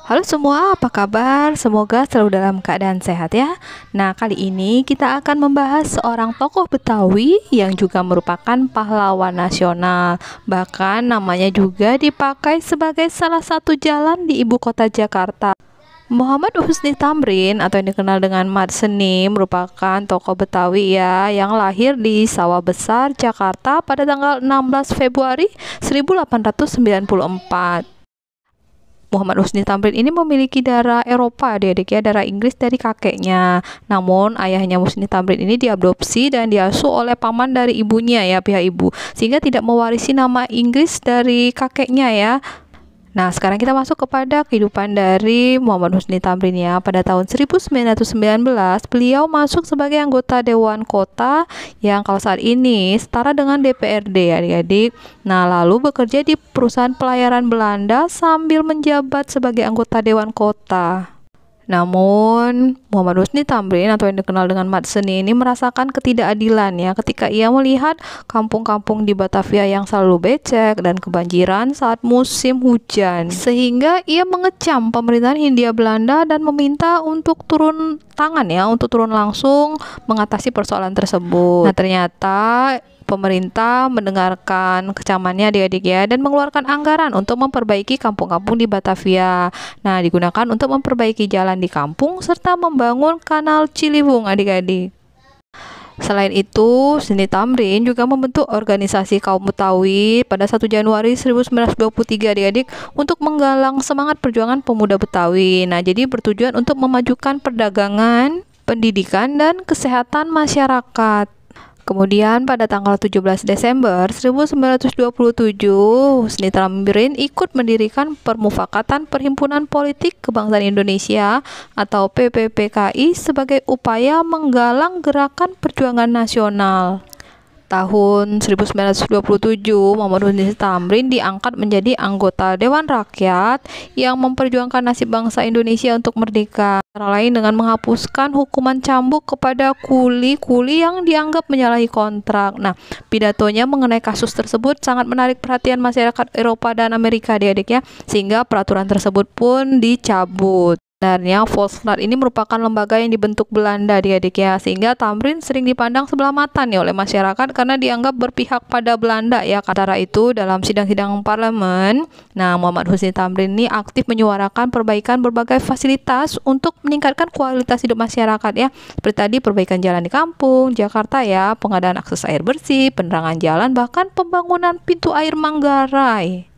Halo semua, apa kabar? Semoga selalu dalam keadaan sehat ya. Nah, kali ini kita akan membahas seorang tokoh Betawi yang juga merupakan pahlawan nasional. Bahkan namanya juga dipakai sebagai salah satu jalan di ibu kota Jakarta. Muhammad Husni Tamrin atau yang dikenal dengan Mat Seni merupakan tokoh Betawi ya yang lahir di Sawah Besar, Jakarta pada tanggal 16 Februari 1894. Muhammad Husni Tamrin ini memiliki darah Eropa, adik-adik ya, darah Inggris dari kakeknya. Namun ayahnya Husni Tamrin ini diadopsi dan diasuh oleh paman dari ibunya ya, pihak ibu, sehingga tidak mewarisi nama Inggris dari kakeknya ya. Nah, sekarang kita masuk kepada kehidupan dari Muhammad Husni Tamrin ya. Pada tahun 1919, beliau masuk sebagai anggota Dewan Kota yang kalau saat ini setara dengan DPRD adik-adik. Nah, lalu bekerja di perusahaan pelayaran Belanda sambil menjabat sebagai anggota Dewan Kota. Namun, Muhammad Husni Tamrin atau yang dikenal dengan Mat Seni ini merasakan ketidakadilan ya ketika ia melihat kampung-kampung di Batavia yang selalu becek dan kebanjiran saat musim hujan. Sehingga ia mengecam pemerintahan Hindia Belanda dan meminta untuk turun tangan ya, untuk turun langsung mengatasi persoalan tersebut. Nah, ternyata pemerintah mendengarkan kecamannya adik-adik ya dan mengeluarkan anggaran untuk memperbaiki kampung-kampung di Batavia. Nah, digunakan untuk memperbaiki jalan di kampung serta membangun kanal Ciliwung adik-adik. Selain itu, Husni Tamrin juga membentuk organisasi kaum Betawi pada 1 Januari 1923 adik-adik untuk menggalang semangat perjuangan pemuda Betawi. Nah, jadi bertujuan untuk memajukan perdagangan, pendidikan, dan kesehatan masyarakat. Kemudian pada tanggal 17 Desember 1927, Husni Tamrin ikut mendirikan Permufakatan Perhimpunan Politik Kebangsaan Indonesia atau PPPKI sebagai upaya menggalang gerakan perjuangan nasional. Tahun 1927, Muhammad Husni Tamrin diangkat menjadi anggota Dewan Rakyat yang memperjuangkan nasib bangsa Indonesia untuk merdeka. Antara lain dengan menghapuskan hukuman cambuk kepada kuli-kuli yang dianggap menyalahi kontrak. Nah, pidatonya mengenai kasus tersebut sangat menarik perhatian masyarakat Eropa dan Amerika adik-adik ya, sehingga peraturan tersebut pun dicabut. Sebenarnya Volksraad ini merupakan lembaga yang dibentuk Belanda adik-adik ya, sehingga Tamrin sering dipandang sebelah mata nih oleh masyarakat karena dianggap berpihak pada Belanda ya. Karena itu dalam sidang-sidang parlemen, nah Muhammad Husni Tamrin ini aktif menyuarakan perbaikan berbagai fasilitas untuk meningkatkan kualitas hidup masyarakat ya. Seperti tadi perbaikan jalan di kampung Jakarta ya, pengadaan akses air bersih, penerangan jalan, bahkan pembangunan pintu air Manggarai.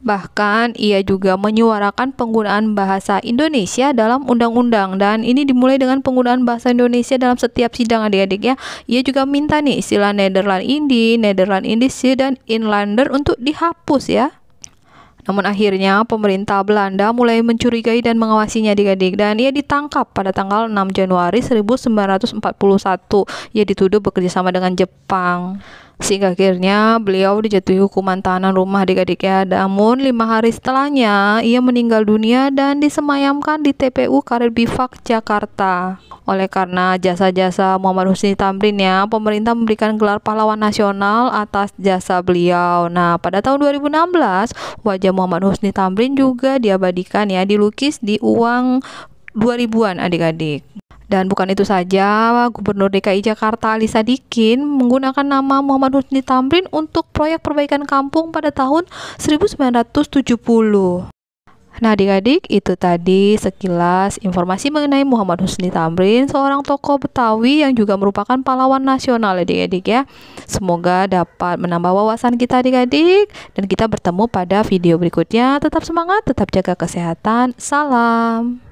Bahkan ia juga menyuarakan penggunaan bahasa Indonesia dalam undang-undang, dan ini dimulai dengan penggunaan bahasa Indonesia dalam setiap sidang adik-adik ya. Ia juga minta nih istilah Nederland Indie, Nederland Indische, dan Inlander untuk dihapus ya. Namun akhirnya pemerintah Belanda mulai mencurigai dan mengawasinya adik-adik, dan ia ditangkap pada tanggal 6 Januari 1941. Ia dituduh bekerja sama dengan Jepang. Sehingga akhirnya beliau dijatuhi hukuman tahanan rumah adik-adik ya. Namun 5 hari setelahnya ia meninggal dunia dan disemayamkan di TPU Karet Bifak, Jakarta. Oleh karena jasa-jasa Muhammad Husni Tamrin ya, pemerintah memberikan gelar pahlawan nasional atas jasa beliau. Nah, pada tahun 2016 wajah Muhammad Husni Tamrin juga diabadikan ya, dilukis di uang 2000-an adik-adik. Dan bukan itu saja, Gubernur DKI Jakarta Ali Sadikin menggunakan nama Muhammad Husni Tamrin untuk proyek perbaikan kampung pada tahun 1970. Nah adik-adik, itu tadi sekilas informasi mengenai Muhammad Husni Tamrin, seorang tokoh Betawi yang juga merupakan pahlawan nasional adik-adik ya. Semoga dapat menambah wawasan kita adik-adik, dan kita bertemu pada video berikutnya. Tetap semangat, tetap jaga kesehatan. Salam.